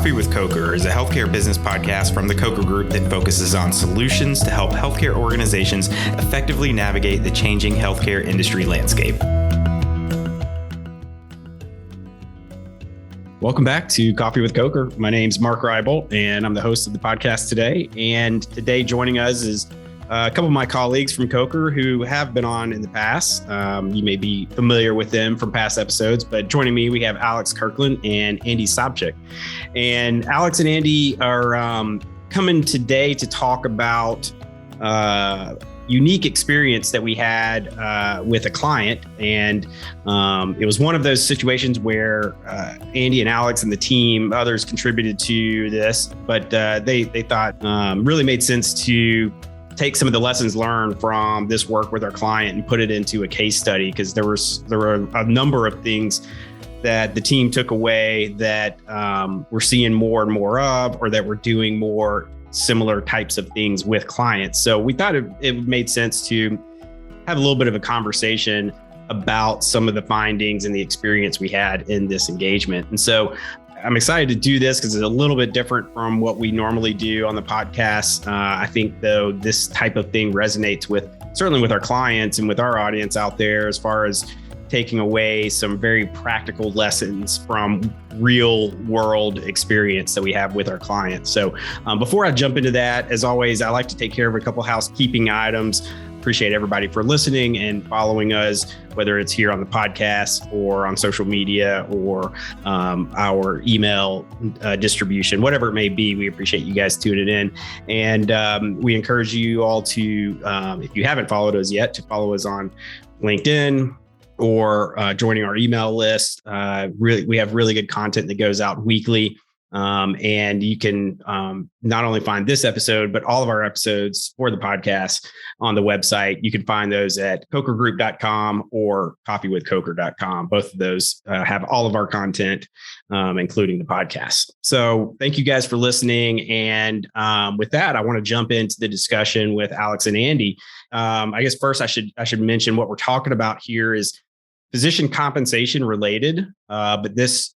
Coffee with Coker is a healthcare business podcast from the Coker Group that focuses on solutions to help healthcare organizations effectively navigate the changing healthcare industry landscape. Welcome back to Coffee with Coker. My name's Mark Reiboldt, and I'm the host of the podcast today. And today joining us is a couple of my colleagues from Coker who have been on in the past. You may be familiar with them from past episodes, but joining me, we have Kirkland and Andy Sobczyk. And Alex and Andy are coming today to talk about unique experience that we had with a client. And it was one of those situations where Andy and Alex and the team, others contributed to this, but they thought really made sense to take some of the lessons learned from this work with our client and put it into a case study, because there were a number of things that the team took away that we're seeing more and more of, or that we're doing more similar types of things with clients. So we thought it made sense to have a little bit of a conversation about some of the findings and the experience we had in this engagement. And so I'm excited to do this because it's a little bit different from what we normally do on the podcast. I think, though, this type of thing resonates certainly with our clients and with our audience out there, as far as taking away some very practical lessons from real world experience that we have with our clients. So before I jump into that, as always, I like to take care of a couple housekeeping items. Appreciate everybody for listening and following us, whether it's here on the podcast or on social media or our email distribution, whatever it may be. We appreciate you guys tuning in. And we encourage you all to, if you haven't followed us yet, to follow us on LinkedIn or joining our email list. We have really good content that goes out weekly. And you can not only find this episode, but all of our episodes for the podcast on the website. You can find those at cokergroup.com or coffeewithcoker.com. Both of those have all of our content, including the podcast. So thank you guys for listening. And with that, I want to jump into the discussion with Alex and Andy. I guess first I should mention what we're talking about here is physician compensation related, but this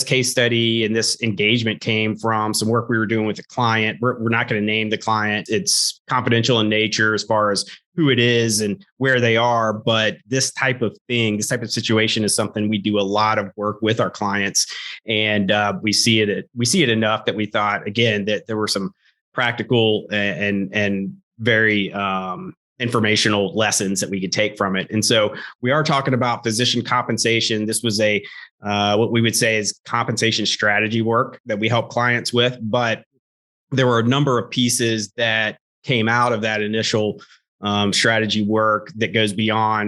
case study and this engagement came from some work we were doing with a client. We're not going to name the client. It's confidential in nature as far as who it is and where they are. But this type of situation is something we do a lot of work with our clients. And we see it enough that we thought, again, that there were some practical and very informational lessons that we could take from it. And so we are talking about physician compensation. This was what we would say is compensation strategy work that we help clients with, but there were a number of pieces that came out of that initial strategy work that goes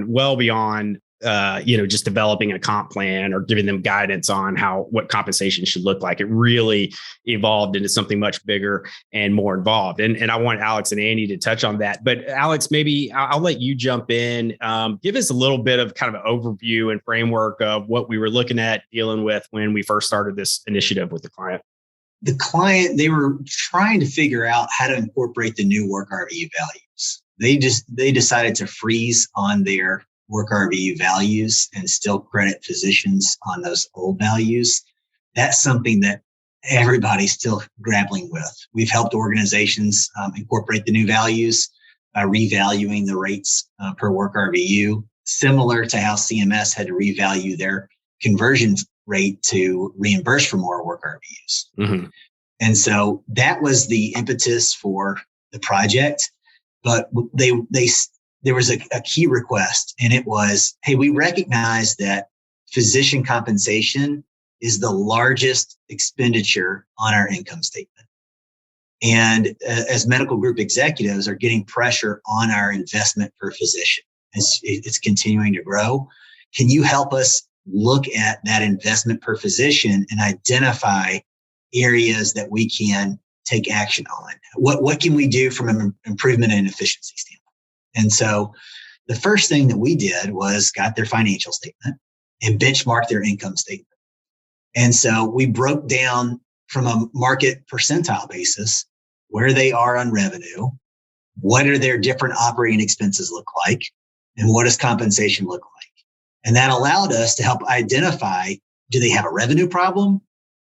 well beyond just developing a comp plan or giving them guidance on what compensation should look like. It really evolved into something much bigger and more involved. And I want Alex and Andy to touch on that. But Alex, maybe I'll let you jump in. Give us a little bit of kind of an overview and framework of what we were looking at dealing with when we first started this initiative with the client. The client, they were trying to figure out how to incorporate the new work RVU values. They decided to freeze on their work RVU values and still credit physicians on those old values. That's something that everybody's still grappling with. We've helped organizations incorporate the new values by revaluing the rates per work RVU, similar to how CMS had to revalue their conversion rate to reimburse for more work RVUs. Mm-hmm. And so that was the impetus for the project. But there was a key request, and it was, hey, we recognize that physician compensation is the largest expenditure on our income statement. And as medical group executives are getting pressure on our investment per physician, it's continuing to grow. Can you help us look at that investment per physician and identify areas that we can take action on? What can we do from an improvement and efficiency standpoint? And so the first thing that we did was got their financial statement and benchmarked their income statement. And so we broke down from a market percentile basis where they are on revenue, what do their different operating expenses look like, and what does compensation look like? And that allowed us to help identify, do they have a revenue problem?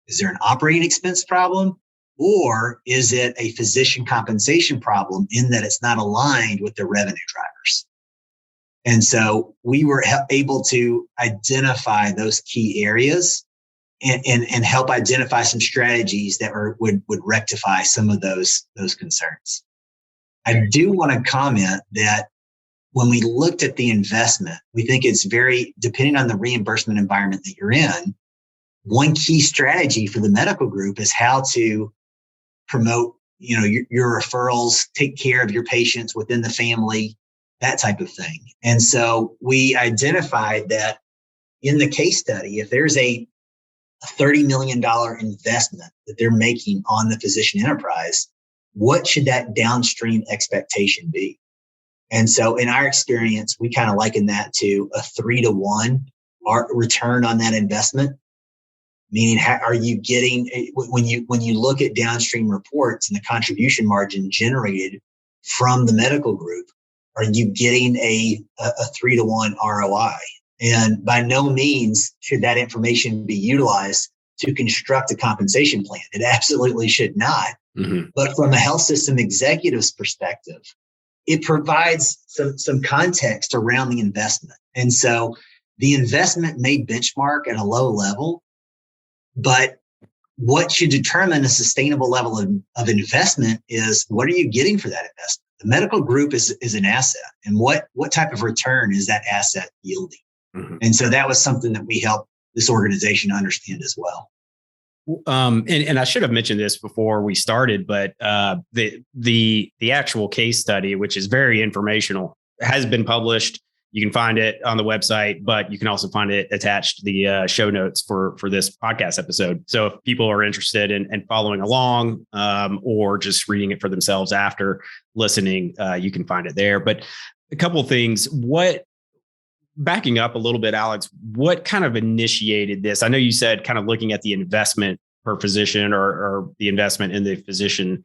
Is there an operating expense problem? Or is it a physician compensation problem in that it's not aligned with the revenue drivers? And so we were able to identify those key areas and help identify some strategies that would rectify some of those concerns. I do want to comment that when we looked at the investment, we think it's very, depending on the reimbursement environment that you're in, one key strategy for the medical group is how to promote, your referrals, take care of your patients within the family, that type of thing. And so we identified that in the case study, if there's a $30 million investment that they're making on the physician enterprise, what should that downstream expectation be? And so in our experience, we kind of liken that to a 3-to-1 return on that investment. Meaning, are you getting, when you look at downstream reports and the contribution margin generated from the medical group, are you getting a 3-to-1 ROI? And by no means should that information be utilized to construct a compensation plan. It absolutely should not. Mm-hmm. But from a health system executive's perspective, it provides some context around the investment. And so the investment may benchmark at a low level, but what should determine a sustainable level of investment is, what are you getting for that investment? The medical group is an asset, and what type of return is that asset yielding? Mm-hmm. And so that was something that we helped this organization understand as well. And I should have mentioned this before we started, but the actual case study, which is very informational, has been published. You can find it on the website, but you can also find it attached to the show notes for this podcast episode. So if people are interested in following along or just reading it for themselves after listening, you can find it there. But a couple of things. Backing up a little bit, Alex, what kind of initiated this? I know you said kind of looking at the investment per physician or the investment in the physician,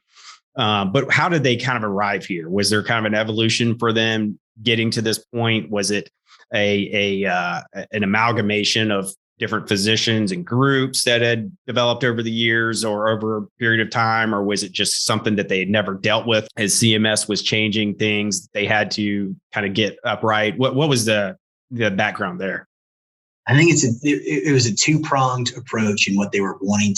but how did they kind of arrive here? Was there kind of an evolution for them getting to this point? Was it an amalgamation of different physicians and groups that had developed over the years or over a period of time? Or was it just something that they had never dealt with as CMS was changing things? They had to kind of get upright. What was the background there? I think it was a two-pronged approach in what they were wanting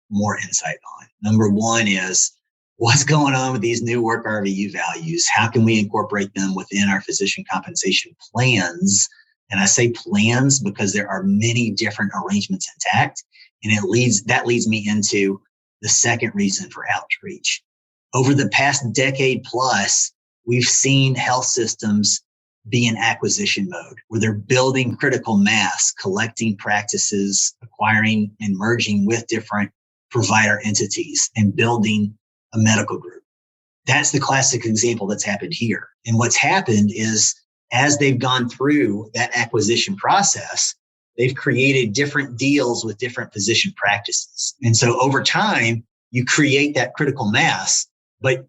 more insight on. Number one is, what's going on with these new work RVU values? How can we incorporate them within our physician compensation plans? And I say plans because there are many different arrangements intact. And that leads me into the second reason for outreach. Over the past decade plus, we've seen health systems be in acquisition mode, where they're building critical mass, collecting practices, acquiring and merging with different provider entities, and building a medical group. That's the classic example that's happened here. And what's happened is, as they've gone through that acquisition process, they've created different deals with different physician practices. And so over time, you create that critical mass, but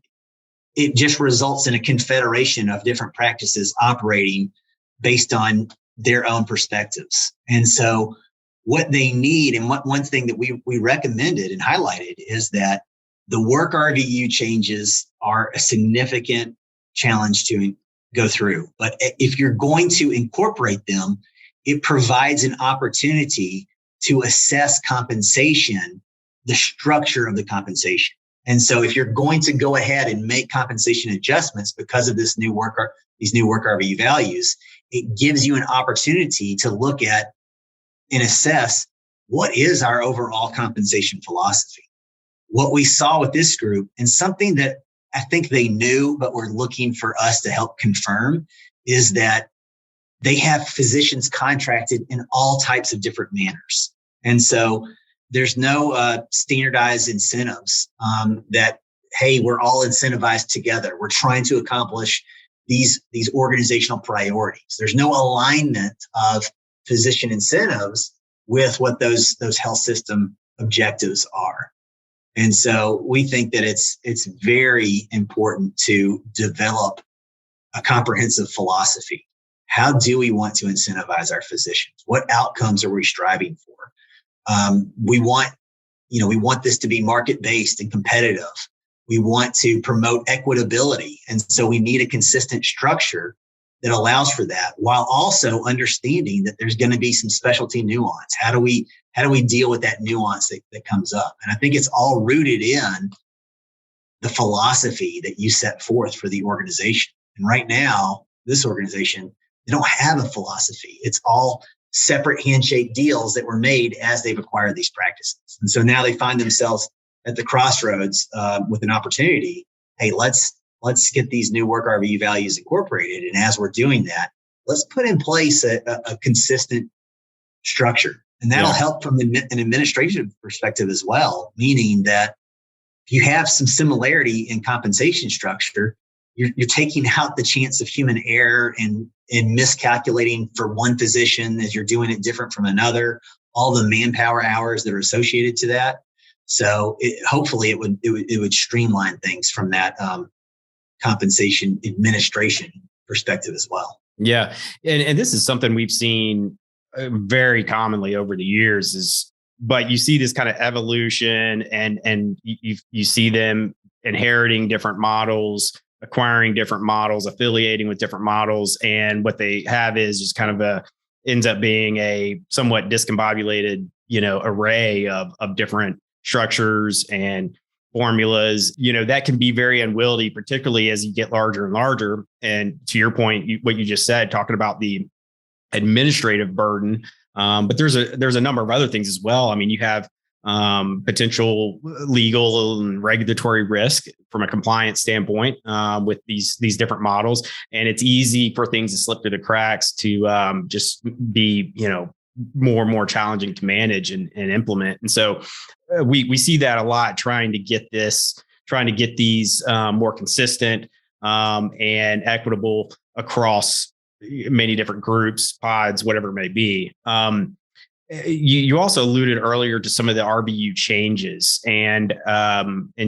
it just results in a confederation of different practices operating based on their own perspectives. And so what they need, and one thing that we recommended and highlighted, is that the work RVU changes are a significant challenge to go through. But if you're going to incorporate them, it provides an opportunity to assess compensation, the structure of the compensation. And so if you're going to go ahead and make compensation adjustments because of these new work RVU values, it gives you an opportunity to look at and assess, what is our overall compensation philosophy? What we saw with this group, and something that I think they knew, but were looking for us to help confirm, is that they have physicians contracted in all types of different manners. And so there's no standardized incentives that, hey, we're all incentivized together. We're trying to accomplish these organizational priorities. There's no alignment of physician incentives with what those health system objectives are. And so we think that it's very important to develop a comprehensive philosophy. How do we want to incentivize our physicians? What outcomes are we striving for? We want we want this to be market-based and competitive. We want to promote equitability. And so we need a consistent structure that allows for that, while also understanding that there's going to be some specialty nuance. How do we deal with that nuance that comes up? And I think it's all rooted in the philosophy that you set forth for the organization. And right now, this organization, they don't have a philosophy. It's all separate handshake deals that were made as they've acquired these practices. And so now they find themselves at the crossroads with an opportunity. Hey, let's get these new work RVU values incorporated. And as we're doing that, let's put in place a consistent structure. And that'll help from an administrative perspective as well, meaning that if you have some similarity in compensation structure, you're taking out the chance of human error and miscalculating for one physician as you're doing it different from another, all the manpower hours that are associated to that. So hopefully it would streamline things from that compensation administration perspective as well. Yeah. And this is something we've seen very commonly over the years but you see this kind of evolution and you see them inheriting different models, acquiring different models, affiliating with different models. And what they have is just kind of ends up being a somewhat discombobulated, array of different structures and formulas, that can be very unwieldy, particularly as you get larger and larger. And to your point, what you just said, talking about the administrative burden, but there's a number of other things as well. I mean, you have potential legal and regulatory risk from a compliance standpoint with these different models, and it's easy for things to slip through the cracks to just be more and more challenging to manage and implement. And so we see that a lot, trying to get these more consistent and equitable across many different groups, pods, whatever it may be. You also alluded earlier to some of the RVU changes, and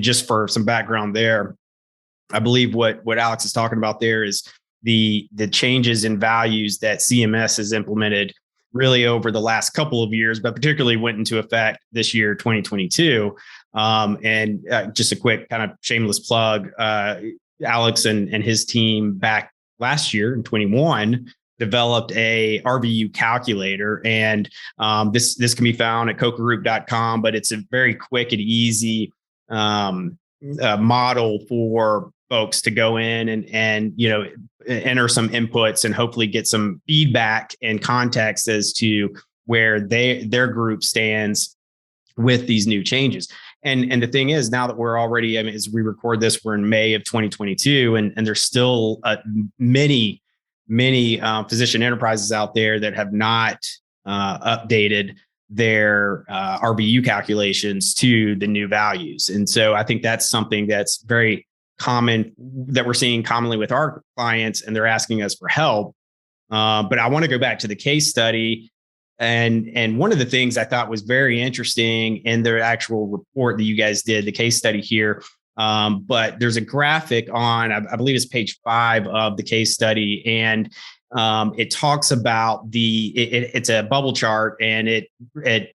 just for some background there, I believe what Alex is talking about there is the changes in values that CMS has implemented really over the last couple of years, but particularly went into effect this year, 2022. And just a quick kind of shameless plug, Alex and his team back last year in 21 developed a RVU calculator. And this can be found at cokergroup.com, but it's a very quick and easy model for folks to go in and enter some inputs and hopefully get some feedback and context as to where their group stands with these new changes. And the thing is, now that we're already, as we record this, we're in May of 2022, and there's still many physician enterprises out there that have not updated their RVU calculations to the new values. And so I think that's something that's very common that we're seeing commonly with our clients, and they're asking us for help. But I want to go back to the case study. And one of the things I thought was very interesting in the actual report that you guys did, the case study here, but there's a graphic on, I believe it's page 5 of the case study. And it talks about it's a bubble chart, and it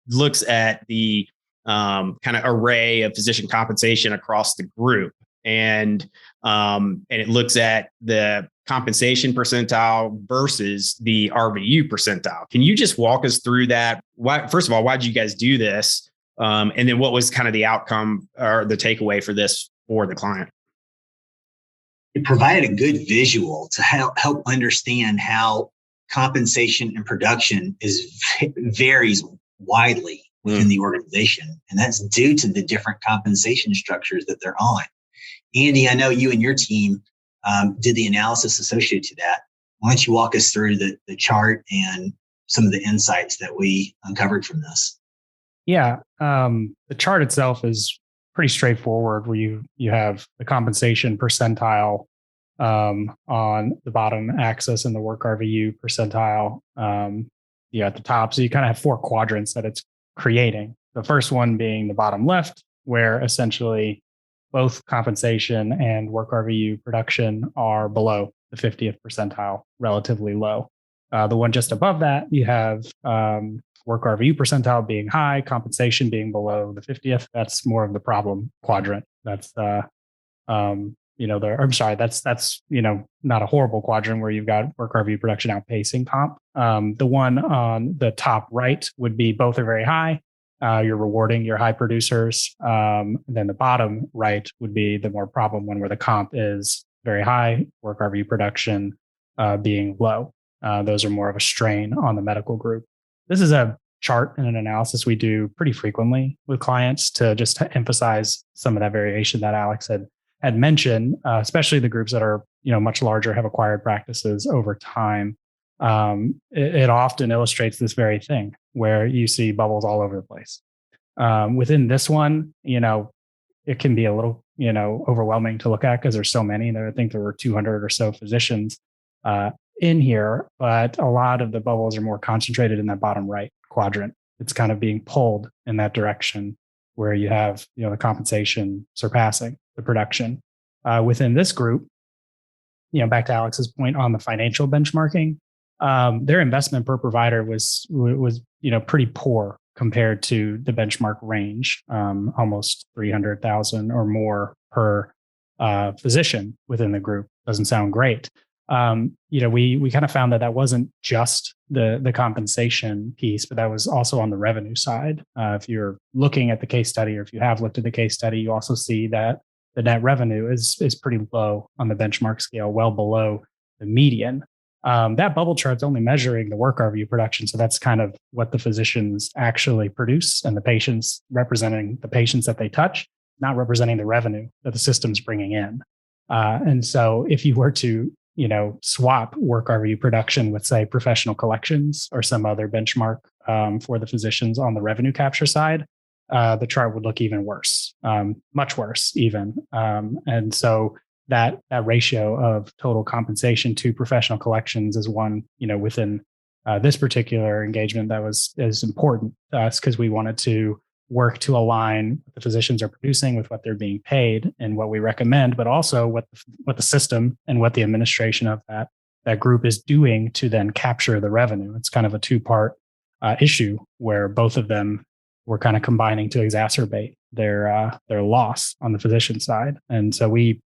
looks at the kind of array of physician compensation across the group. And it looks at the compensation percentile versus the RVU percentile. Can you just walk us through that? First of all, why did you guys do this? And then what was kind of the outcome or the takeaway for this for the client? It provided a good visual to help understand how compensation and production varies widely within the organization. And that's due to the different compensation structures that they're on. Andy, I know you and your team did the analysis associated to that. Why don't you walk us through the chart and some of the insights that we uncovered from this? Yeah, the chart itself is pretty straightforward, where you have the compensation percentile on the bottom axis and the work RVU percentile at the top. So you kind of have 4 quadrants that it's creating. The first one being the bottom left, where essentially both compensation and work RVU production are below the 50th percentile, relatively low. The one just above that, you have work RVU percentile being high, compensation being below the 50th. That's more of the problem quadrant. That's that's not a horrible quadrant where you've got work RVU production outpacing comp. The one on the top right would be both are very high. You're rewarding your high producers. Then the bottom right would be the more problem one where the comp is very high, work RVU production being low. Those are more of a strain on the medical group. This is a chart and an analysis we do pretty frequently with clients to just emphasize some of that variation that Alex had mentioned, especially the groups that are much larger, have acquired practices over time. It often illustrates this very thing where you see bubbles all over the place. Within this one, it can be a little, overwhelming to look at because there's so many. I think there were 200 or so physicians in here, but a lot of the bubbles are more concentrated in that bottom right quadrant. It's kind of being pulled in that direction where you have, the compensation surpassing the production. Within this group, back to Alex's point on the financial benchmarking, their investment per provider was pretty poor compared to the benchmark range, almost 300,000 or more per physician within the group. Doesn't sound great. We kind of found that wasn't just the compensation piece, but that was also on the revenue side. If you're looking at the case study, or if you have looked at the case study, you also see that the net revenue is pretty low on the benchmark scale, well below the median. That bubble chart's only measuring the work RVU production. So that's kind of what the physicians actually produce, and the patients representing the patients that they touch, not representing the revenue that the system's bringing in. And so if you were to, swap work RVU production with, say, professional collections or some other benchmark for the physicians on the revenue capture side, the chart would look even worse, much worse even. And so that ratio of total compensation to professional collections is one, within this particular engagement that is important to us because we wanted to work to align what the physicians are producing with what they're being paid and what we recommend, but also what the system and what the administration of that group is doing to then capture the revenue. It's kind of a two-part issue where both of them were kind of combining to exacerbate their loss on the physician side. And so we,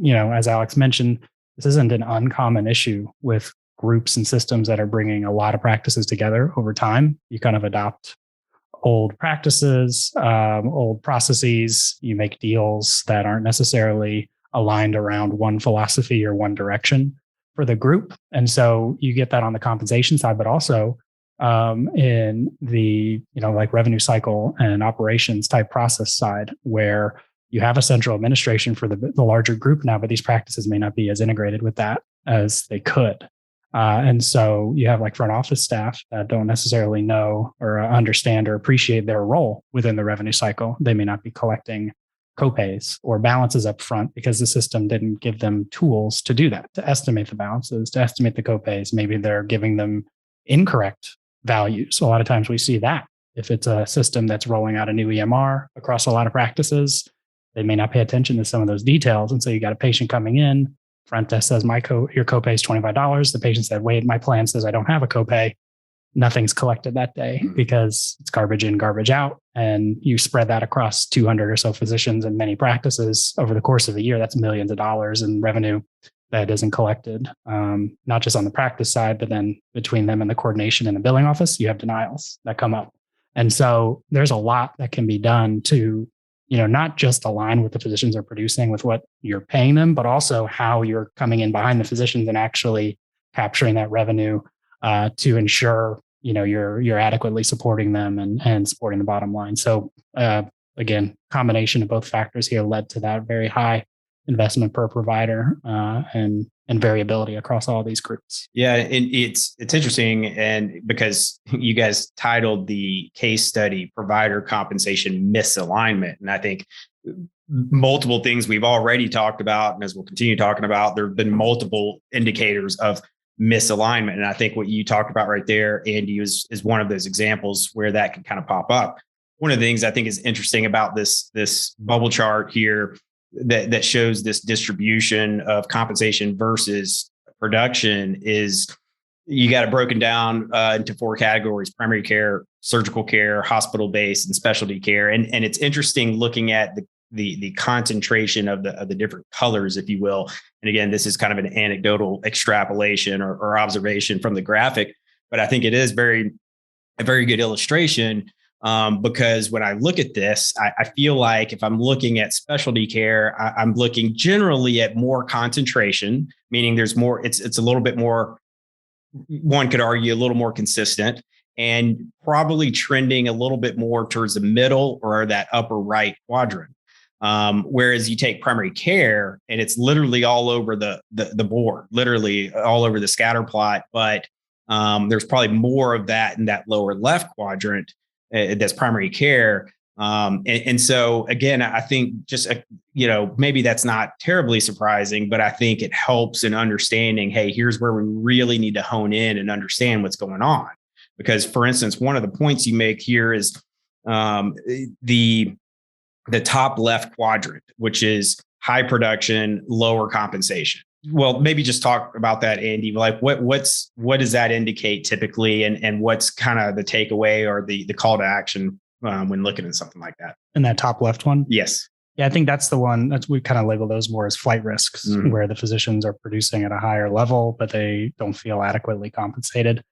as Alex mentioned, this isn't an uncommon issue with groups and systems that are bringing a lot of practices together over time. You kind of adopt old practices, old processes. You make deals that aren't necessarily aligned around one philosophy or one direction for the group. And so you get that on the compensation side, but also in the, like revenue cycle and operations type process side, where you have a central administration for the larger group now, but these practices may not be as integrated with that as they could. And so you have like front office staff that don't necessarily know or understand or appreciate their role within the revenue cycle. They may not be collecting copays or balances up front because the system didn't give them tools to do that, to estimate the balances, to estimate the copays. Maybe they're giving them incorrect values. A lot of times we see that. If it's a system that's rolling out a new EMR across a lot of practices, they may not pay attention to some of those details. And so you got a patient coming in, front desk says your copay is $25. The patient said, wait, my plan says I don't have a copay. Nothing's collected that day because it's garbage in, garbage out. And you spread that across 200 or so physicians and many practices over the course of a year. That's millions of dollars in revenue that isn't collected, not just on the practice side, but then between them and the coordination in the billing office, you have denials that come up. And so there's a lot that can be done to, not just align what the physicians are producing with what you're paying them, but also how you're coming in behind the physicians and actually capturing that revenue to ensure, you're adequately supporting them and supporting the bottom line. So again, combination of both factors here led to that very high investment per provider and variability across all these groups. Yeah, and it's interesting, and because you guys titled the case study "Provider Compensation Misalignment," and I think multiple things we've already talked about, and as we'll continue talking about, there have been multiple indicators of misalignment, and I think what you talked about right there, Andy, is one of those examples where that can kind of pop up. One of the things I think is interesting about this bubble chart here that shows this distribution of compensation versus production is you got it broken down into four categories: primary care, surgical care, hospital-based, and specialty care. And it's interesting looking at the concentration of the different colors, if you will. And again, this is kind of an anecdotal extrapolation or observation from the graphic, but I think it is a very good illustration. Because when I look at this, I feel like if I'm looking at specialty care, I'm looking generally at more concentration, meaning there's more, it's a little bit more, one could argue a little more consistent, and probably trending a little bit more towards the middle or that upper right quadrant. Whereas you take primary care and it's literally all over the board, literally all over the scatter plot, but there's probably more of that in that lower left quadrant. That's primary care. And so again, I think just, maybe that's not terribly surprising, but I think it helps in understanding, hey, here's where we really need to hone in and understand what's going on. Because for instance, one of the points you make here is the top left quadrant, which is high production, lower compensation. Well, maybe just talk about that, Andy. Like what does that indicate typically, and what's kind of the takeaway or the call to action when looking at something like that? In that top left one? Yes. Yeah, I think that's the one we kind of label those more as flight risks, where the physicians are producing at a higher level, but they don't feel adequately compensated.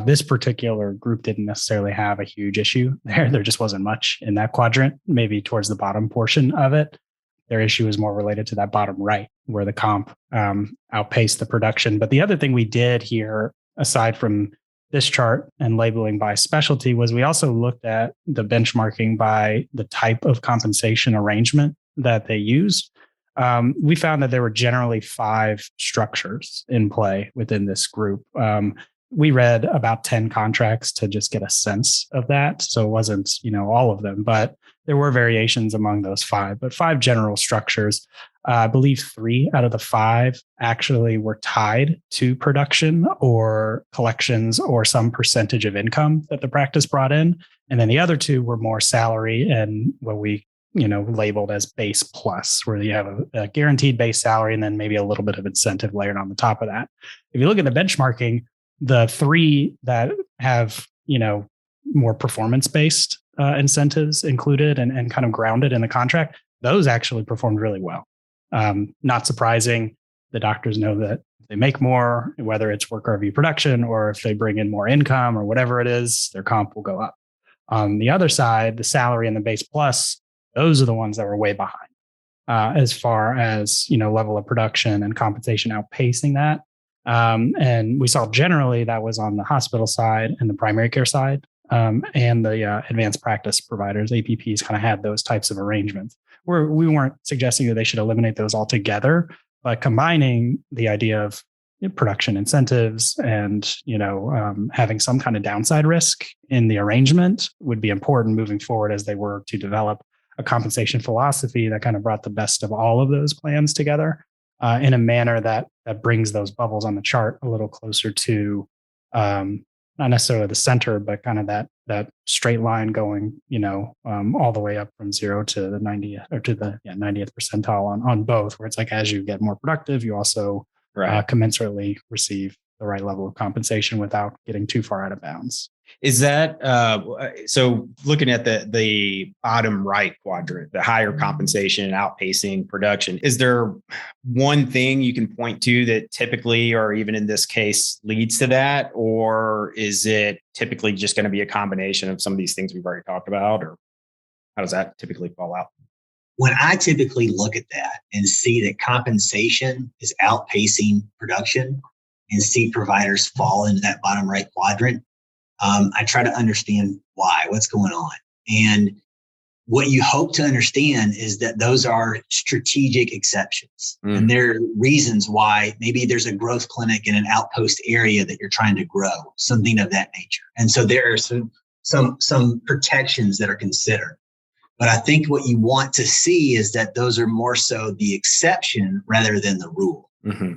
This particular group didn't necessarily have a huge issue there. There just wasn't much in that quadrant, maybe towards the bottom portion of it. Their issue is more related to that bottom right, where the comp outpaced the production. But the other thing we did here, aside from this chart and labeling by specialty, was we also looked at the benchmarking by the type of compensation arrangement that they used. We found that there were generally 5 structures in play within this group. We read about 10 contracts to just get a sense of that. So it wasn't, all of them, but there were variations among those 5, but 5 general structures. I believe 3 out of the 5 actually were tied to production or collections or some percentage of income that the practice brought in. And then the other 2 were more salary and what we, labeled as base plus, where you have a guaranteed base salary and then maybe a little bit of incentive layered on the top of that. If you look at the benchmarking, the 3 that have, more performance-based incentives included and kind of grounded in the contract, those actually performed really well. Not surprising. The doctors know that if they make more, whether it's work RV production or if they bring in more income or whatever it is, their comp will go up. On the other side, the salary and the base plus, those are the ones that were way behind as far as, level of production and compensation outpacing that. And we saw generally that was on the hospital side and the primary care side. And the advanced practice providers, APPs, kind of had those types of arrangements where we weren't suggesting that they should eliminate those altogether, but combining the idea of production incentives and, having some kind of downside risk in the arrangement would be important moving forward as they were to develop a compensation philosophy that kind of brought the best of all of those plans together in a manner that brings those bubbles on the chart a little closer to not necessarily the center, but kind of that straight line going, all the way up from 0 to the 90th or to the 90th percentile on both, where it's like as you get more productive, you also commensurately receive the right level of compensation without getting too far out of bounds. Is that so? Looking at the bottom right quadrant, the higher compensation and outpacing production, is there one thing you can point to that typically, or even in this case, leads to that, or is it typically just going to be a combination of some of these things we've already talked about, or how does that typically fall out? When I typically look at that and see that compensation is outpacing production and see providers fall into that bottom right quadrant, I try to understand what's going on. And what you hope to understand is that those are strategic exceptions. And there are reasons why maybe there's a growth clinic in an outpost area that you're trying to grow, something of that nature. And so there are some protections that are considered. But I think what you want to see is that those are more so the exception rather than the rule. Mm-hmm.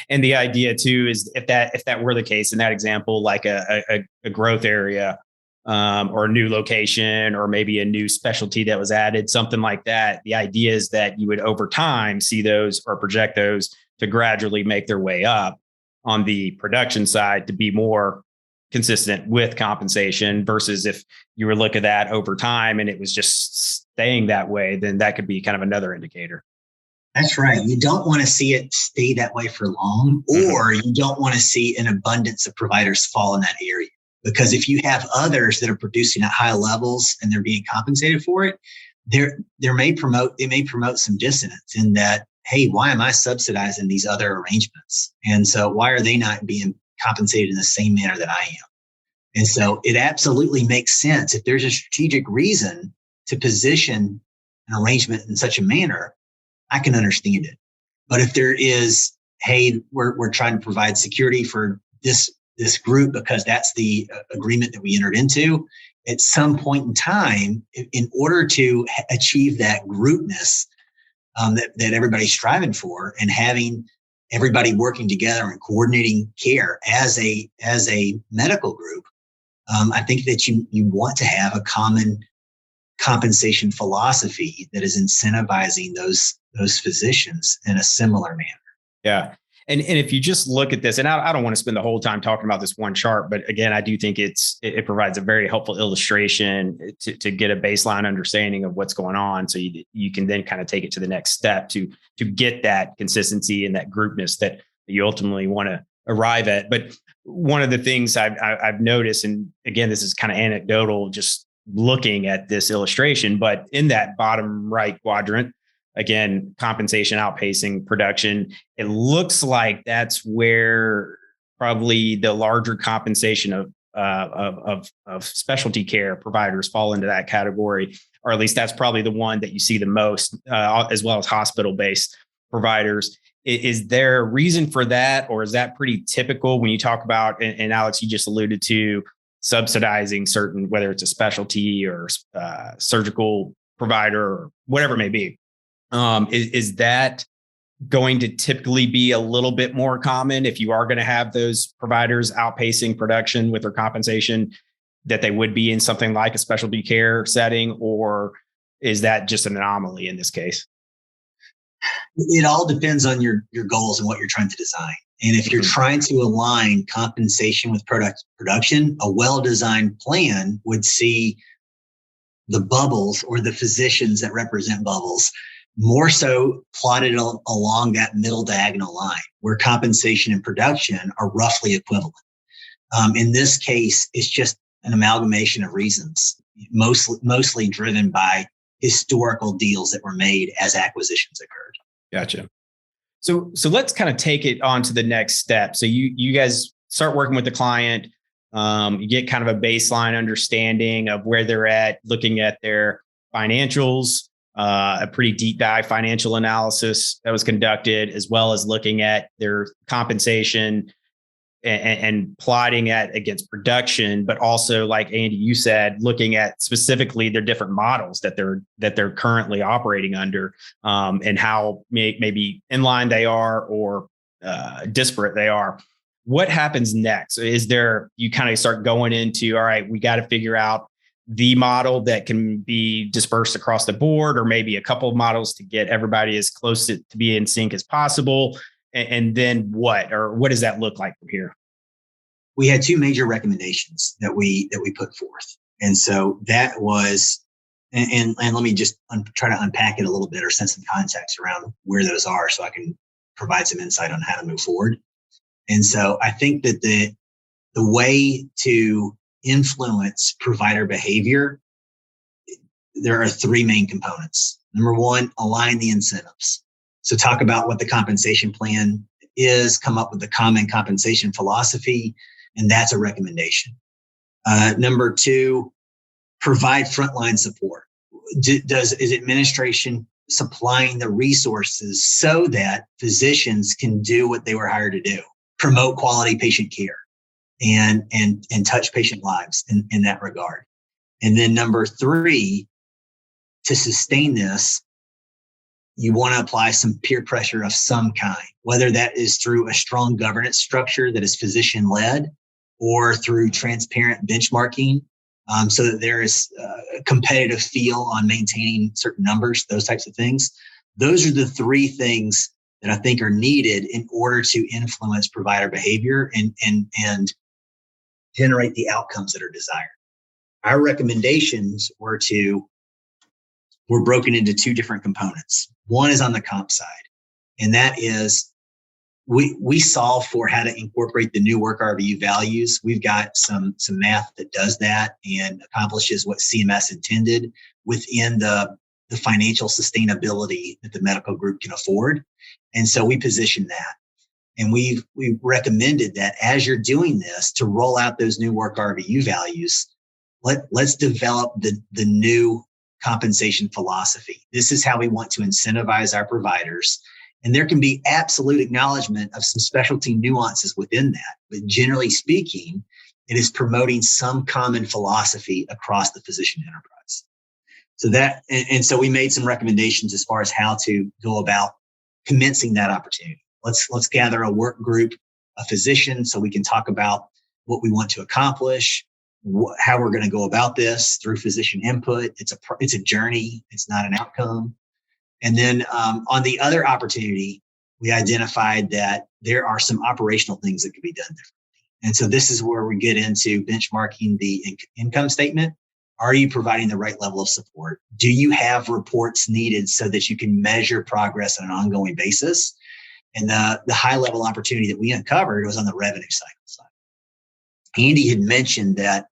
And the idea too is if that were the case in that example, like a growth area or a new location or maybe a new specialty that was added, something like that, the idea is that you would over time see those or project those to gradually make their way up on the production side to be more consistent with compensation versus if you were looking at that over time and it was just staying that way, then that could be kind of another indicator. That's right. You don't want to see it stay that way for long, or you don't want to see an abundance of providers fall in that area. Because if you have others that are producing at high levels and they're being compensated for it, they may promote some dissonance in that, hey, why am I subsidizing these other arrangements? And so why are they not being compensated in the same manner that I am? And so it absolutely makes sense. If there's a strategic reason to position an arrangement in such a manner, I can understand it. But if there is, hey, we're trying to provide security for this group because that's the agreement that we entered into, at some point in time, in order to achieve that groupness that everybody's striving for, and having everybody working together and coordinating care as a medical group, I think that you want to have a common compensation philosophy that is incentivizing those physicians in a similar manner. Yeah. And if you just look at this, and I don't want to spend the whole time talking about this one chart, but again, I do think it provides a very helpful illustration to get a baseline understanding of what's going on. So you can then kind of take it to the next step to get that consistency and that groupness that you ultimately want to arrive at. But one of the things I've noticed, and again, this is kind of anecdotal, just looking at this illustration, but in that bottom right quadrant, again, compensation, outpacing, production, it looks like that's where probably the larger compensation of specialty care providers fall into that category, or at least that's probably the one that you see the most, as well as hospital-based providers. Is there a reason for that, or is that pretty typical when you talk about, and Alex, you just alluded to subsidizing certain, whether it's a specialty or surgical provider or whatever it may be? Is that going to typically be a little bit more common if you are going to have those providers outpacing production with their compensation, that they would be in something like a specialty care setting, or is that just an anomaly in this case? It all depends on your goals and what you're trying to design. And if you're trying to align compensation with production, a well-designed plan would see the bubbles, or the physicians that represent bubbles, more so plotted along that middle diagonal line where compensation and production are roughly equivalent. In this case, it's just an amalgamation of reasons, mostly driven by historical deals that were made as acquisitions occurred. Gotcha. So let's kind of take it on to the next step. So you guys start working with the client. You get kind of a baseline understanding of where they're at, looking at their financials, a pretty deep dive financial analysis that was conducted, as well as looking at their compensation and plotting it against production, but also, like Andy, you said, looking at specifically their different models that they're currently operating under, and how maybe in line they are or disparate they are. What happens next? You kind of start going into, all right, we got to figure out the model that can be dispersed across the board, or maybe a couple of models to get everybody as close to be in sync as possible. And then what does that look like from here? We had two major recommendations that we put forth. And so that was, and let me just try to unpack it a little bit, or set some context around where those are, so I can provide some insight on how to move forward. And so I think that the way to influence provider behavior, there are three main components. Number one, align the incentives. So talk about what the compensation plan is, come up with a common compensation philosophy, and that's a recommendation. Number two, provide frontline support. Is administration supplying the resources so that physicians can do what they were hired to do? Promote quality patient care and touch patient lives in that regard. And then number three, to sustain this, you want to apply some peer pressure of some kind, whether that is through a strong governance structure that is physician-led, or through transparent benchmarking, so that there is a competitive feel on maintaining certain numbers, those types of things. Those are the three things that I think are needed in order to influence provider behavior and generate the outcomes that are desired. Our recommendations were broken into two different components. One is on the comp side, and that is we solve for how to incorporate the new work RVU values. We've got some math that does that and accomplishes what CMS intended within the financial sustainability that the medical group can afford. And so we position that. And we've recommended that as you're doing this to roll out those new work RVU values, let's develop the new compensation philosophy. This is how we want to incentivize our providers. And there can be absolute acknowledgement of some specialty nuances within that. But generally speaking, it is promoting some common philosophy across the physician enterprise. So so we made some recommendations as far as how to go about commencing that opportunity. Let's gather a work group, a physician, so we can talk about what we want to accomplish, how we're going to go about this through physician input. It's a journey. It's not an outcome. And then on the other opportunity, we identified that there are some operational things that could be done differently. And so this is where we get into benchmarking the income statement. Are you providing the right level of support? Do you have reports needed so that you can measure progress on an ongoing basis? And the high level opportunity that we uncovered was on the revenue cycle side. Andy had mentioned that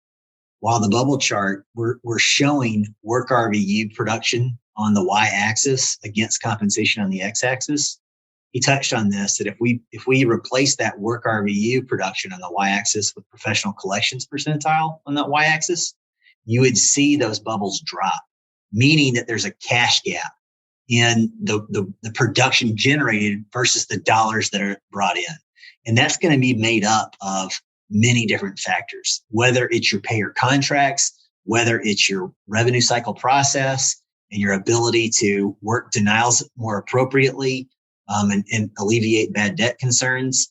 while the bubble chart, we're showing work RVU production on the y-axis against compensation on the x-axis. He touched on this, that if we replace that work RVU production on the y-axis with professional collections percentile on that y-axis, you would see those bubbles drop, meaning that there's a cash gap in the production generated versus the dollars that are brought in. And that's going to be made up of many different factors, whether it's your payer contracts, whether it's your revenue cycle process and your ability to work denials more appropriately and alleviate bad debt concerns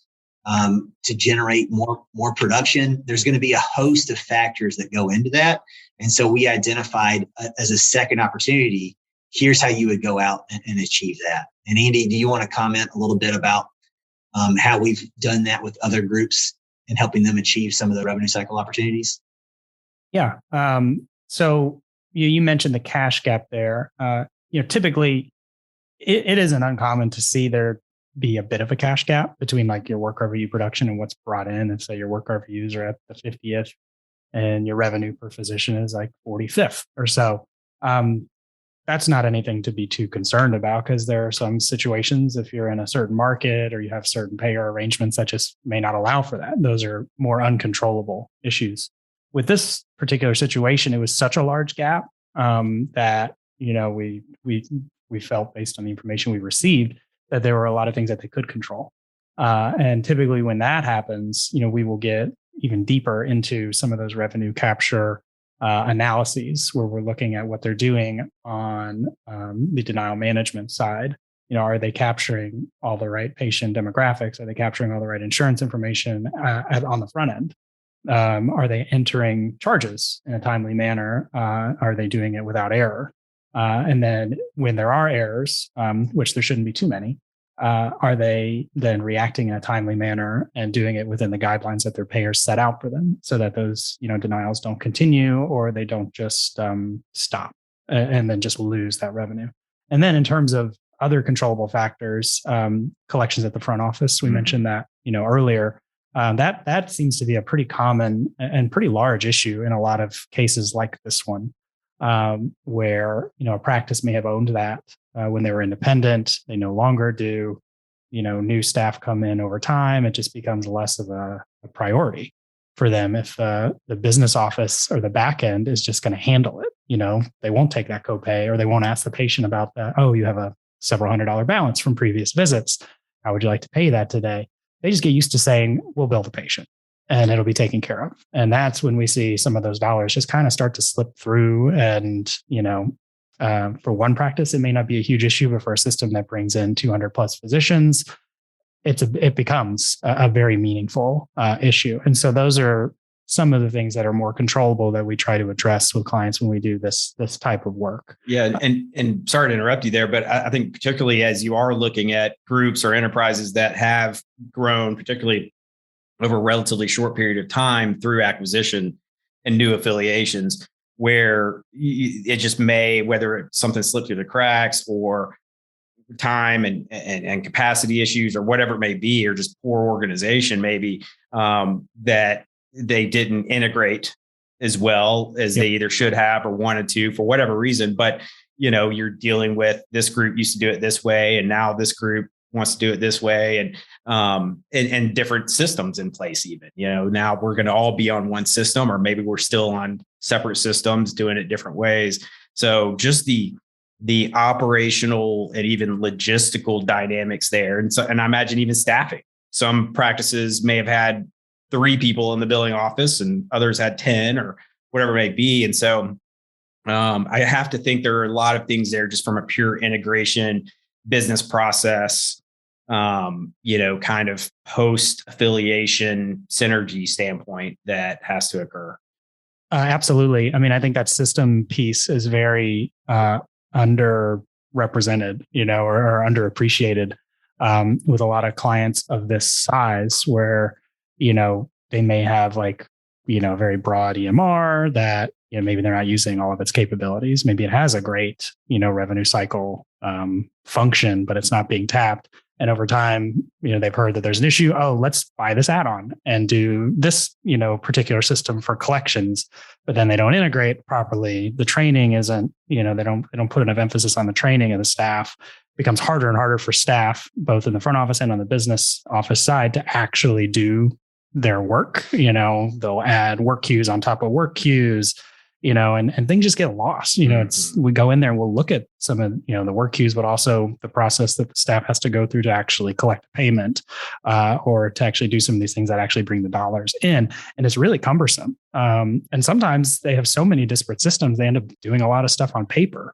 to generate more production. There's going to be a host of factors that go into that. And so we identified as a second opportunity, here's how you would go out and achieve that. And Andy, do you want to comment a little bit about how we've done that with other groups and helping them achieve some of the revenue cycle opportunities? Yeah. So you mentioned the cash gap there. Typically it isn't uncommon to see there be a bit of a cash gap between like your work RVU production and what's brought in. And say your work RVUs are at the 50th and your revenue per physician is like 45th or so. That's not anything to be too concerned about, because there are some situations, if you're in a certain market or you have certain payer arrangements that just may not allow for that. Those are more uncontrollable issues. With this particular situation, it was such a large gap that we felt, based on the information we received, that there were a lot of things that they could control. And typically when that happens, we will get even deeper into some of those revenue capture analyses where we're looking at what they're doing on the denial management side. Are they capturing all the right patient demographics? Are they capturing all the right insurance information on the front end? Are they entering charges in a timely manner? Are they doing it without error? And then when there are errors, which there shouldn't be too many, are they then reacting in a timely manner and doing it within the guidelines that their payers set out for them, so that those denials don't continue, or they don't just stop and then just lose that revenue? And then in terms of other controllable factors, collections at the front office, we mentioned that earlier. That seems to be a pretty common and pretty large issue in a lot of cases like this one, where a practice may have owned that when they were independent. They no longer do. New staff come in over time. It just becomes less of a priority for them if the business office or the back end is just going to handle it. They won't take that copay, or they won't ask the patient about that. Oh, you have a several $100 balance from previous visits. How would you like to pay that today? They just get used to saying, we'll bill the patient and it'll be taken care of. And that's when we see some of those dollars just kind of start to slip through. And, for one practice, it may not be a huge issue, but for a system that brings in 200 plus physicians, it becomes a very meaningful issue. And so those are some of the things that are more controllable that we try to address with clients when we do this type of work. Yeah. And sorry to interrupt you there, but I think particularly as you are looking at groups or enterprises that have grown, particularly over a relatively short period of time through acquisition and new affiliations, where it just may, whether it's something slipped through the cracks or time and capacity issues or whatever it may be, or just poor organization, maybe that they didn't integrate as well as they either should have or wanted to for whatever reason. But, you're dealing with this group used to do it this way, and now this group wants to do it this way, and different systems in place. Even, now we're going to all be on one system, or maybe we're still on separate systems doing it different ways. So just the operational and even logistical dynamics there. And I imagine even staffing. Some practices may have had 3 people in the billing office and others had 10 or whatever it may be. And so I have to think there are a lot of things there just from a pure integration business process, kind of post affiliation synergy standpoint that has to occur. Absolutely. I mean, I think that system piece is very underrepresented, or underappreciated with a lot of clients of this size, where, they may have very broad EMR that, maybe they're not using all of its capabilities. Maybe it has a great, revenue cycle function, but it's not being tapped. And over time, they've heard that there's an issue. Oh, let's buy this add-on and do this, particular system for collections, but then they don't integrate properly. The training isn't, they don't put enough emphasis on the training of the staff. It becomes harder and harder for staff, both in the front office and on the business office side, to actually do their work. They'll add work queues on top of work queues, and things just get lost. We go in there and we'll look at some of, the work queues, but also the process that the staff has to go through to actually collect payment, or to actually do some of these things that actually bring the dollars in. And it's really cumbersome. And sometimes they have so many disparate systems, they end up doing a lot of stuff on paper,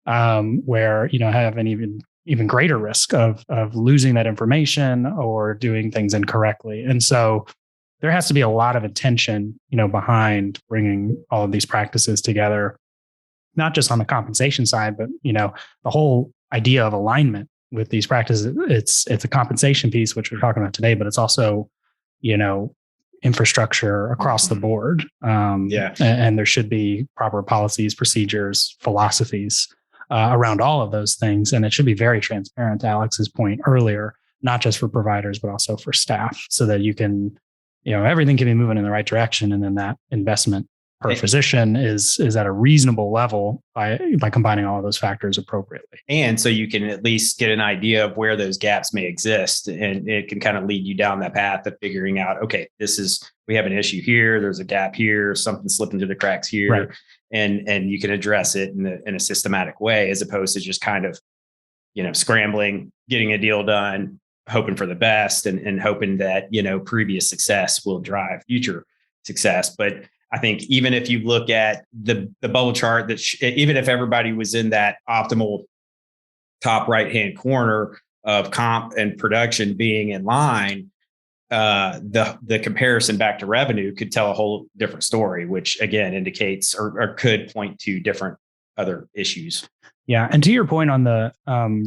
where, have an even greater risk of losing that information or doing things incorrectly. And so there has to be a lot of attention, behind bringing all of these practices together, not just on the compensation side, but, the whole idea of alignment with these practices. It's a compensation piece, which we're talking about today, but it's also, infrastructure across the board. And there should be proper policies, procedures, philosophies around all of those things. And it should be very transparent, to Alex's point earlier, not just for providers, but also for staff, so that you can, everything can be moving in the right direction. And then that investment per physician is at a reasonable level by combining all of those factors appropriately. And so you can at least get an idea of where those gaps may exist. And it can kind of lead you down that path of figuring out, okay, we have an issue here. There's a gap here, something slipping through the cracks here. Right. And you can address it in a systematic way, as opposed to just kind of, scrambling, getting a deal done, hoping for the best and hoping that, previous success will drive future success. But I think even if you look at the bubble chart, that even if everybody was in that optimal top right-hand corner of comp and production being in line, the comparison back to revenue could tell a whole different story, which again indicates or could point to different other issues. Yeah. And to your point on the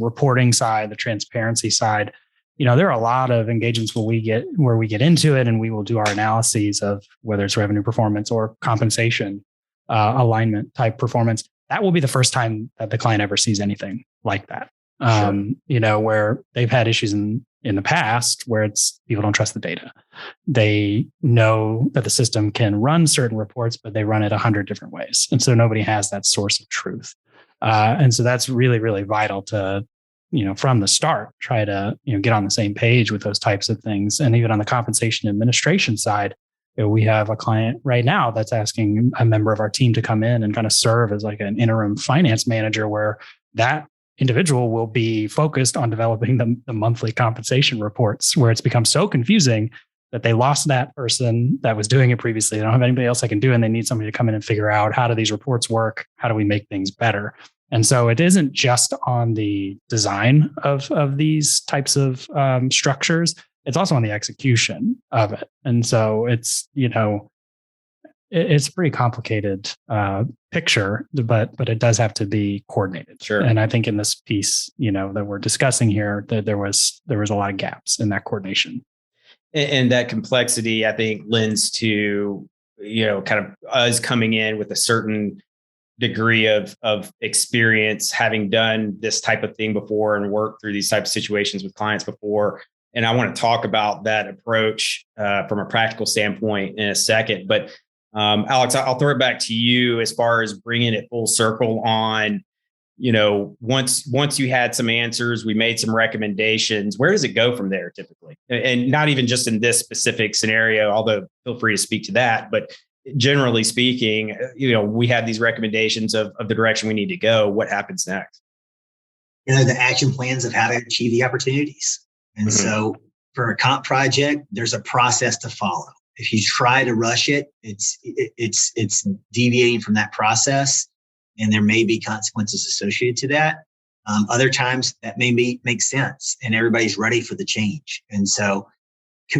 reporting side, the transparency side, there are a lot of engagements where we get into it and we will do our analyses of whether it's revenue performance or compensation alignment type performance. That will be the first time that the client ever sees anything like that. Sure. Where they've had issues in the past where it's people don't trust the data. They know that the system can run certain reports, but they run it 100 different ways. And so nobody has that source of truth. And so that's really, really vital to, from the start, try to, get on the same page with those types of things. And even on the compensation administration side, we have a client right now that's asking a member of our team to come in and kind of serve as like an interim finance manager, where that individual will be focused on developing the monthly compensation reports, where it's become so confusing that they lost that person that was doing it previously. They don't have anybody else that can do it, and they need somebody to come in and figure out, how do these reports work? How do we make things better? And so it isn't just on the design of these types of structures. It's also on the execution of it. And so it's, it's a pretty complicated picture, but it does have to be coordinated. Sure. And I think in this piece, that we're discussing here, that there was a lot of gaps in that coordination. And that complexity, I think, lends to, kind of us coming in with a certain degree of experience, having done this type of thing before and worked through these types of situations with clients before. And I want to talk about that approach from a practical standpoint in a second. But Alex, I'll throw it back to you as far as bringing it full circle on, once you had some answers, we made some recommendations. Where does it go from there typically? And not even just in this specific scenario, although feel free to speak to that. But generally speaking, we have these recommendations of the direction we need to go. What happens next? The action plans of how to achieve the opportunities. And so for a comp project, there's a process to follow. If you try to rush it, it's deviating from that process, and there may be consequences associated to that. Other times that may make sense and everybody's ready for the change. And so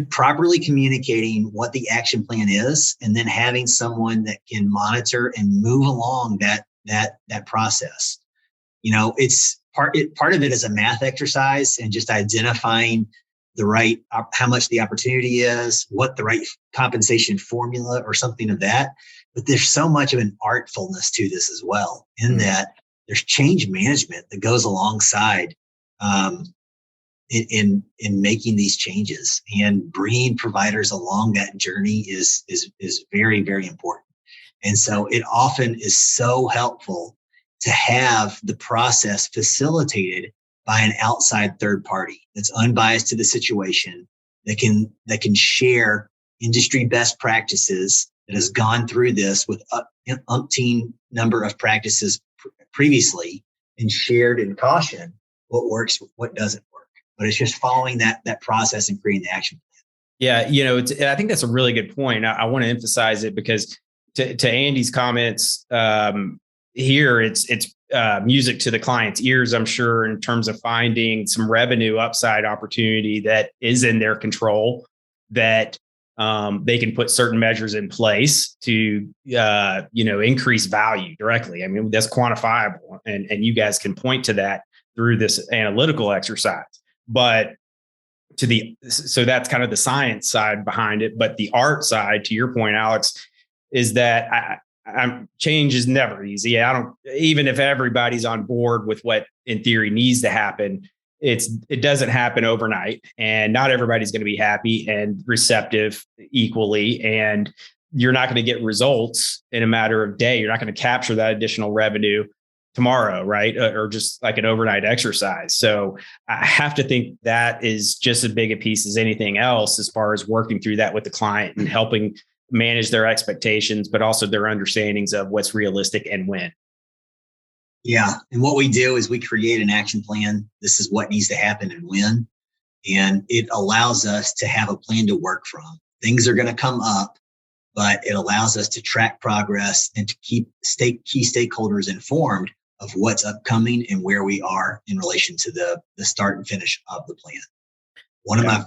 properly communicating what the action plan is, and then having someone that can monitor and move along that process. It's part of it is a math exercise and just identifying how much the opportunity is, what the right compensation formula or something of that. But there's so much of an artfulness to this as well, in that there's change management that goes alongside in making these changes, and bringing providers along that journey is very, very important. And so it often is so helpful to have the process facilitated by an outside third party that's unbiased to the situation, that can share industry best practices, that has gone through this with umpteen number of practices previously, and shared in caution what works, what doesn't work. But it's just following that process and creating the action plan. Yeah, I think that's a really good point. I want to emphasize it because to Andy's comments here, it's music to the client's ears, I'm sure, in terms of finding some revenue upside opportunity that is in their control, that they can put certain measures in place to, increase value directly. I mean, that's quantifiable, and you guys can point to that through this analytical exercise. But so that's kind of the science side behind it. But the art side, to your point, Alex, is that change is never easy. Even if everybody's on board with what in theory needs to happen, it doesn't happen overnight, and not everybody's going to be happy and receptive equally. And you're not going to get results in a matter of day. You're not going to capture that additional revenue tomorrow, right? Or just like an overnight exercise. So I have to think that is just as big a piece as anything else, as far as working through that with the client and helping manage their expectations, but also their understandings of what's realistic and when. Yeah. And what we do is we create an action plan. This is what needs to happen and when. And it allows us to have a plan to work from. Things are going to come up, but it allows us to track progress and to keep key stakeholders informed of what's upcoming and where we are in relation to the start and finish of the plan. One of my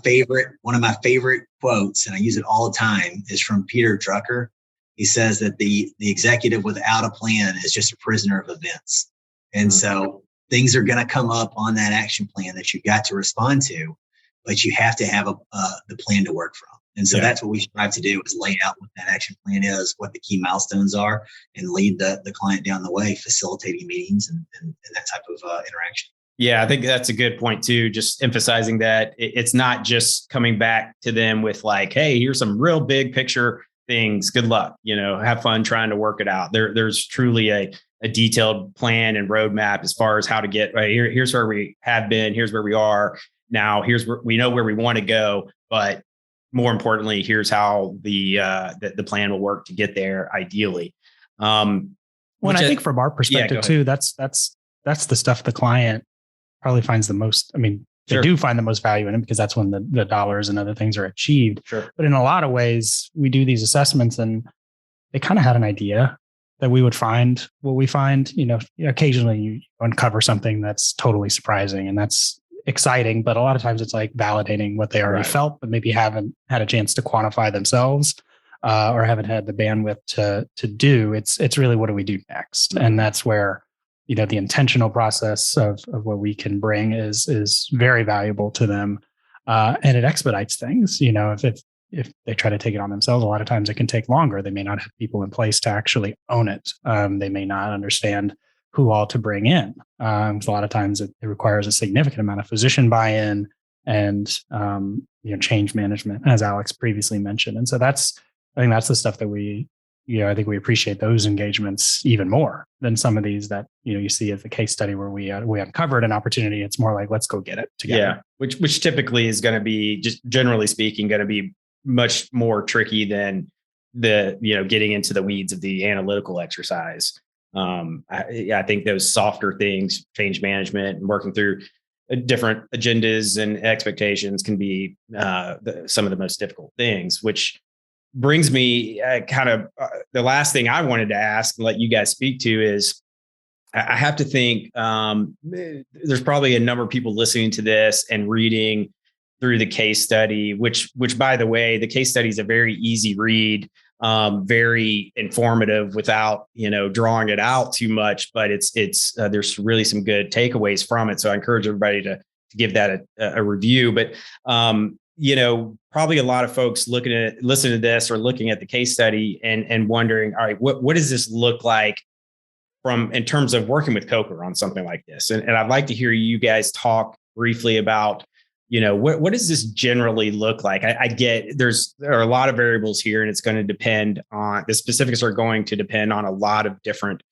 favorite quotes, and I use it all the time, is from Peter Drucker. He says that the executive without a plan is just a prisoner of events. And so things are going to come up on that action plan that you've got to respond to, but you have to have the plan to work from. And so that's what we strive to do, is lay out what that action plan is, what the key milestones are, and lead the client down the way, facilitating meetings and that type of interaction. Yeah, I think that's a good point too. Just emphasizing that it's not just coming back to them with like, hey, here's some real big picture things. Good luck, have fun trying to work it out. There's truly a detailed plan and roadmap as far as how to get right here. Here's where we have been. Here's where we are now. Here's where we know where we want to go. But more importantly, here's how the plan will work to get there ideally. Well, I think from our perspective too, that's the stuff the client probably finds the most. I mean, they do find the most value in it because that's when the dollars and other things are achieved. Sure. But in a lot of ways, we do these assessments and they kind of had an idea that we would find what we find. Occasionally you uncover something that's totally surprising and that's exciting, but a lot of times it's like validating what they already felt, but maybe haven't had a chance to quantify themselves or haven't had the bandwidth to do. It's really, what do we do next? And that's where the intentional process of what we can bring is very valuable to them. And it expedites things. If they try to take it on themselves, a lot of times it can take longer. They may not have people in place to actually own it. They may not understand who all to bring in. So a lot of times it requires a significant amount of physician buy-in and change management, as Alex previously mentioned. And so I think that's the stuff that I think we appreciate those engagements even more than some of these that you see as the case study where we uncovered an opportunity. It's more like, let's go get it together. Yeah, which typically is going to be, just generally speaking, going to be much more tricky than the getting into the weeds of the analytical exercise. I think those softer things, change management and working through different agendas and expectations, can be some of the most difficult things, which brings me the last thing I wanted to ask and let you guys speak to is, I have to think there's probably a number of people listening to this and reading through the case study, which by the way, the case study is a very easy read, very informative without drawing it out too much, but it's there's really some good takeaways from it. So I encourage everybody to give that a review. But probably a lot of folks listening to this or looking at the case study and wondering, all right, what does this look like in terms of working with Coker on something like this? And I'd like to hear you guys talk briefly about, what does this generally look like? I get there are a lot of variables here, and it's going to depend on the specifics are going to depend on a lot of different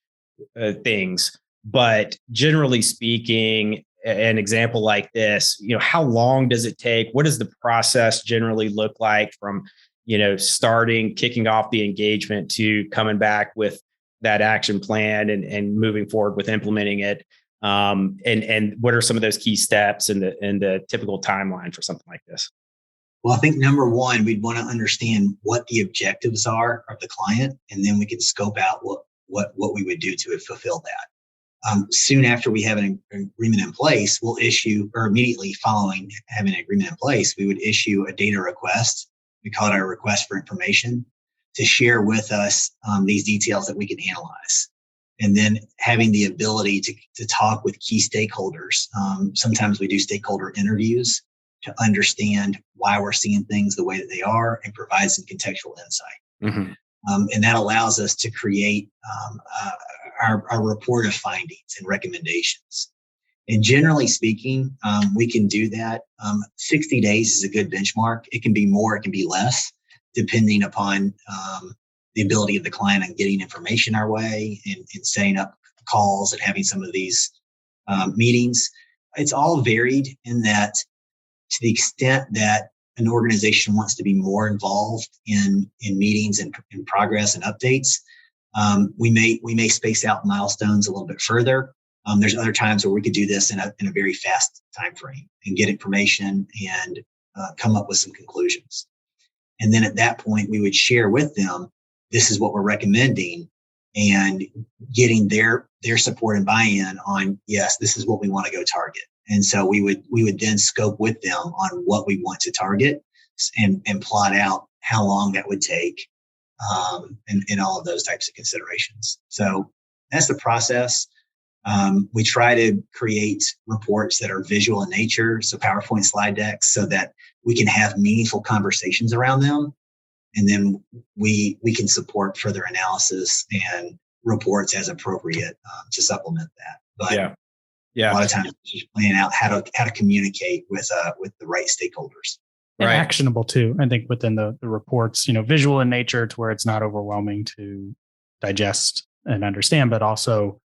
things. But generally speaking, an example like this, how long does it take? What does the process generally look like from, kicking off the engagement to coming back with that action plan and moving forward with implementing it? And what are some of those key steps and the typical timeline for something like this? Well, I think number one, we'd want to understand what the objectives are of the client, and then we can scope out what we would do to fulfill that. Soon after we have an agreement in place, we'll issue, or immediately following having an agreement in place, we would issue a data request. We call it our request for information, to share with us these details that we can analyze. And then having the ability to talk with key stakeholders. Sometimes we do stakeholder interviews to understand why we're seeing things the way that they are and provide some contextual insight. Mm-hmm. And that allows us to create our report of findings and recommendations. And generally speaking, we can do that. 60 days is a good benchmark. It can be more, it can be less, depending upon the ability of the client on getting information our way and setting up calls and having some of these meetings. It's all varied in that, to the extent that an organization wants to be more involved in meetings and in progress and updates, we may space out milestones a little bit further. There's other times where we could do this in a very fast time frame and get information and come up with some conclusions. And then at that point, we would share with them, this is what we're recommending, and getting their support and buy-in on, yes, this is what we want to go target. And so we would then scope with them on what we want to target and plot out how long that would take, and all of those types of considerations. So that's the process. We try to create reports that are visual in nature, so PowerPoint slide decks, so that we can have meaningful conversations around them. And then we can support further analysis and reports as appropriate to supplement that. But a lot of times it's just planning out how to communicate with the right stakeholders. And actionable too, I think, within the reports, visual in nature to where it's not overwhelming to digest and understand, but also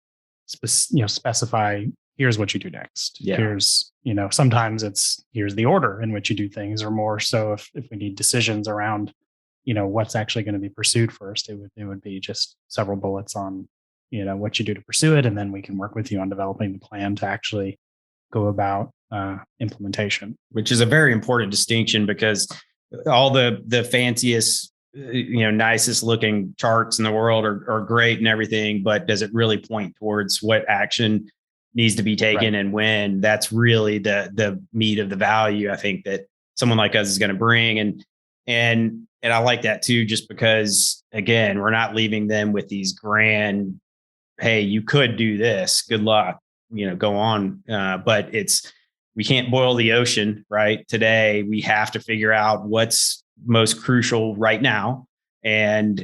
specify, here's what you do next. Yeah. Here's, sometimes here's the order in which you do things, or more so if we need decisions around, what's actually going to be pursued first, it would be just several bullets on, what you do to pursue it. And then we can work with you on developing the plan to actually go about implementation. Which is a very important distinction, because all the fanciest, nicest looking charts in the world are great and everything, but does it really point towards what action needs to be taken and when? That's really the meat of the value, I think, that someone like us is going to bring. And I like that too, just because, again, we're not leaving them with these grand, hey, you could do this, good luck, go on. But it's we can't boil the ocean, right? Today, we have to figure out what's most crucial right now and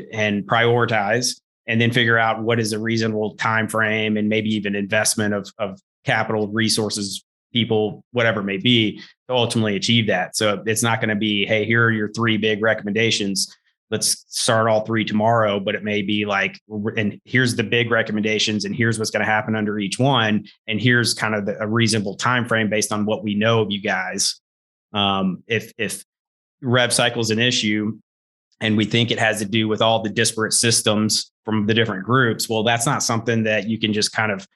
prioritize, and then figure out what is a reasonable time frame and maybe even investment of capital, resources, people, whatever it may be, to ultimately achieve that. So it's not going to be, hey, here are your 3 big recommendations. Let's start all 3 tomorrow. But it may be like, and here's the big recommendations, and here's what's going to happen under each one, and here's kind of a reasonable time frame based on what we know of you guys. If rev cycle is an issue, and we think it has to do with all the disparate systems from the different groups, well, that's not something that you can just kind of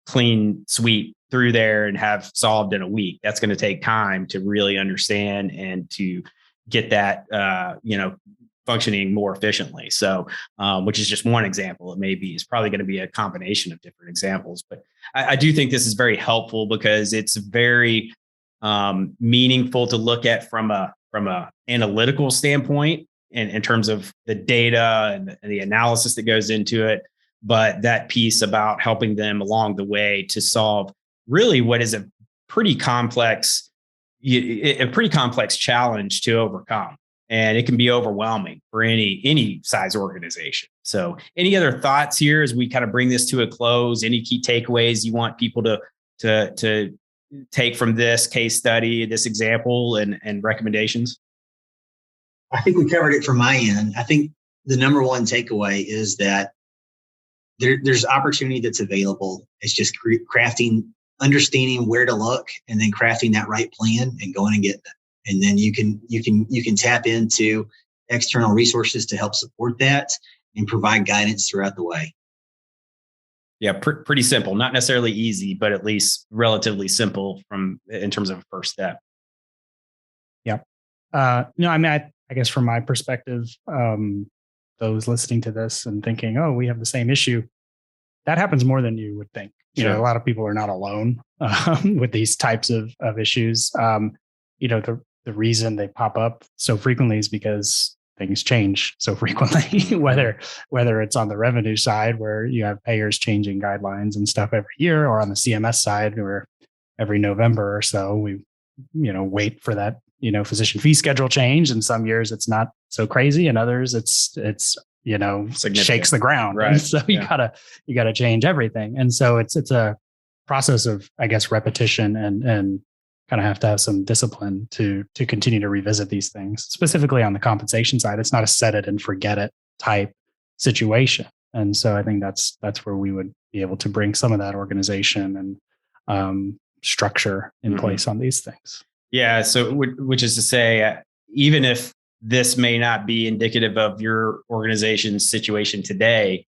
clean sweep through there and have solved in a week. That's going to take time to really understand and to get that, functioning more efficiently. So, which is just one example. It's probably going to be a combination of different examples, but I do think this is very helpful because it's very meaningful to look at from a analytical standpoint, in terms of the data and the analysis that goes into it. But that piece about helping them along the way to solve really what is a pretty complex challenge to overcome. And it can be overwhelming for any size organization. So any other thoughts here as we kind of bring this to a close? Any key takeaways you want people to take from this case study, this example, and recommendations? I think we covered it from my end. I think the number one takeaway is that there's opportunity that's available. It's just understanding where to look, and then crafting that right plan and going and getting it. And then you can tap into external resources to help support that and provide guidance throughout the way. Yeah, pretty simple. Not necessarily easy, but at least relatively simple in terms of a first step. Yeah. I guess from my perspective, those listening to this and thinking, oh, we have the same issue, that happens more than you would think. Sure. A lot of people are not alone with these types of issues. The reason they pop up so frequently is because things change so frequently, whether it's on the revenue side where you have payers changing guidelines and stuff every year, or on the CMS side where every November or so we wait for that physician fee schedule change. And some years it's not so crazy, and others it's shakes the ground. Right. And so you gotta change everything. And so it's a process of, I guess, repetition and kind of have to have some discipline to continue to revisit these things. Specifically on the compensation side, it's not a set it and forget it type situation. And so I think that's where we would be able to bring some of that organization and structure in place on these things. Yeah. So, which is to say, even if this may not be indicative of your organization's situation today,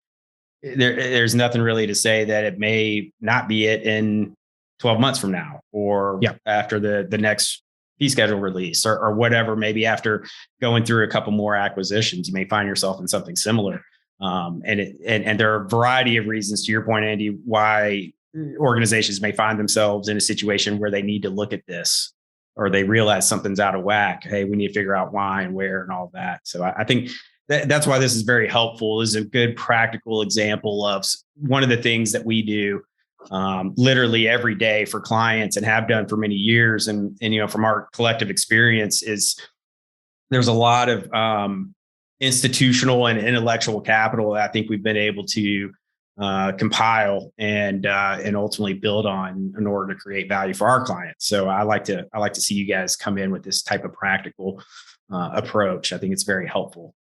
there's nothing really to say that it may not be it in 12 months from now, or after the next fee schedule release, or whatever. Maybe after going through a couple more acquisitions, you may find yourself in something similar. And there are a variety of reasons, to your point, Andy, why organizations may find themselves in a situation where they need to look at this, or they realize something's out of whack. Hey, we need to figure out why and where and all that. So I think that's why this is very helpful. This is a good practical example of one of the things that we do literally every day for clients, and have done for many years. And from our collective experience, is there's a lot of institutional and intellectual capital that I think we've been able to compile and ultimately build on in order to create value for our clients. So I like to see you guys come in with this type of practical approach. I think it's very helpful.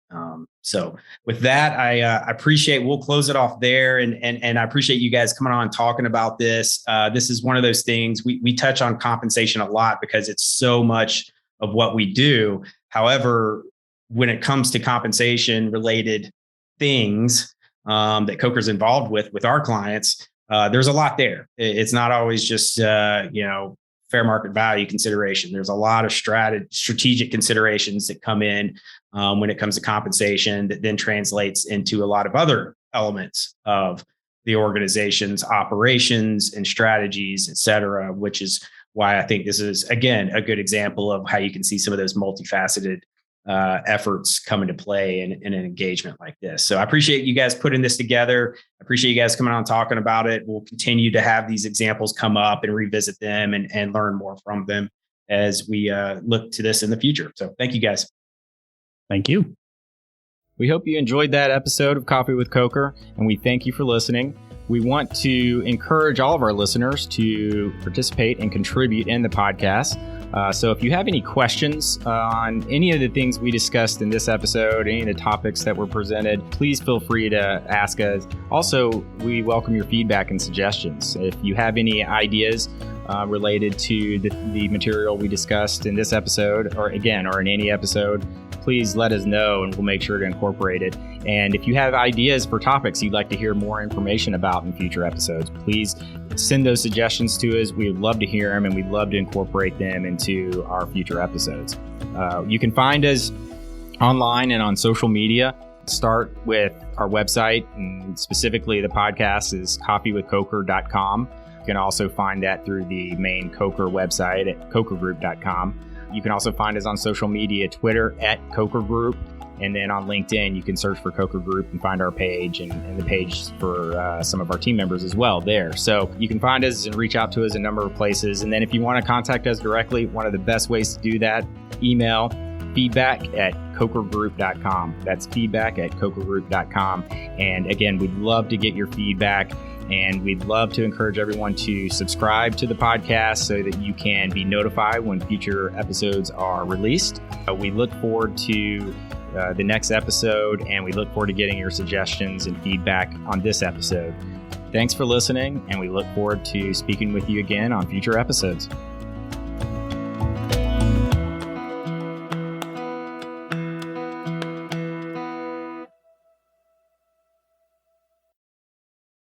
So with that, I appreciate, we'll close it off there. And I appreciate you guys coming on and talking about this. This is one of those things we touch on compensation a lot because it's so much of what we do. However, when it comes to compensation related things that Coker's involved with our clients, there's a lot there. It's not always just, fair market value consideration. There's a lot of strategic considerations that come in when it comes to compensation that then translates into a lot of other elements of the organization's operations and strategies, et cetera, which is why I think this is, again, a good example of how you can see some of those multifaceted efforts come into play in an engagement like this. So I appreciate you guys putting this together. I appreciate you guys coming on and talking about it. We'll continue to have these examples come up and revisit them and learn more from them as we look to this in the future. So thank you guys. Thank you. We hope you enjoyed that episode of Coffee with Coker, and we thank you for listening. We want to encourage all of our listeners to participate and contribute in the podcast. So if you have any questions on any of the things we discussed in this episode, any of the topics that were presented, please feel free to ask us. Also, we welcome your feedback and suggestions. If you have any ideas related to the material we discussed in this episode, or in any episode, please let us know and we'll make sure to incorporate it. And if you have ideas for topics you'd like to hear more information about in future episodes, please send those suggestions to us. We would love to hear them and we'd love to incorporate them into our future episodes. You can find us online and on social media. Start with our website, and specifically the podcast is coffeewithcoker.com. You can also find that through the main Coker website at cokergroup.com. You can also find us on social media, Twitter at Coker Group, and then on LinkedIn, you can search for Coker Group and find our page and the page for some of our team members as well there. So you can find us and reach out to us in a number of places. And then if you want to contact us directly, one of the best ways to do that, email feedback@cokergroup.com. That's feedback@cokergroup.com. And again, we'd love to get your feedback. And we'd love to encourage everyone to subscribe to the podcast so that you can be notified when future episodes are released. We look forward to the next episode, and we look forward to getting your suggestions and feedback on this episode. Thanks for listening, and we look forward to speaking with you again on future episodes.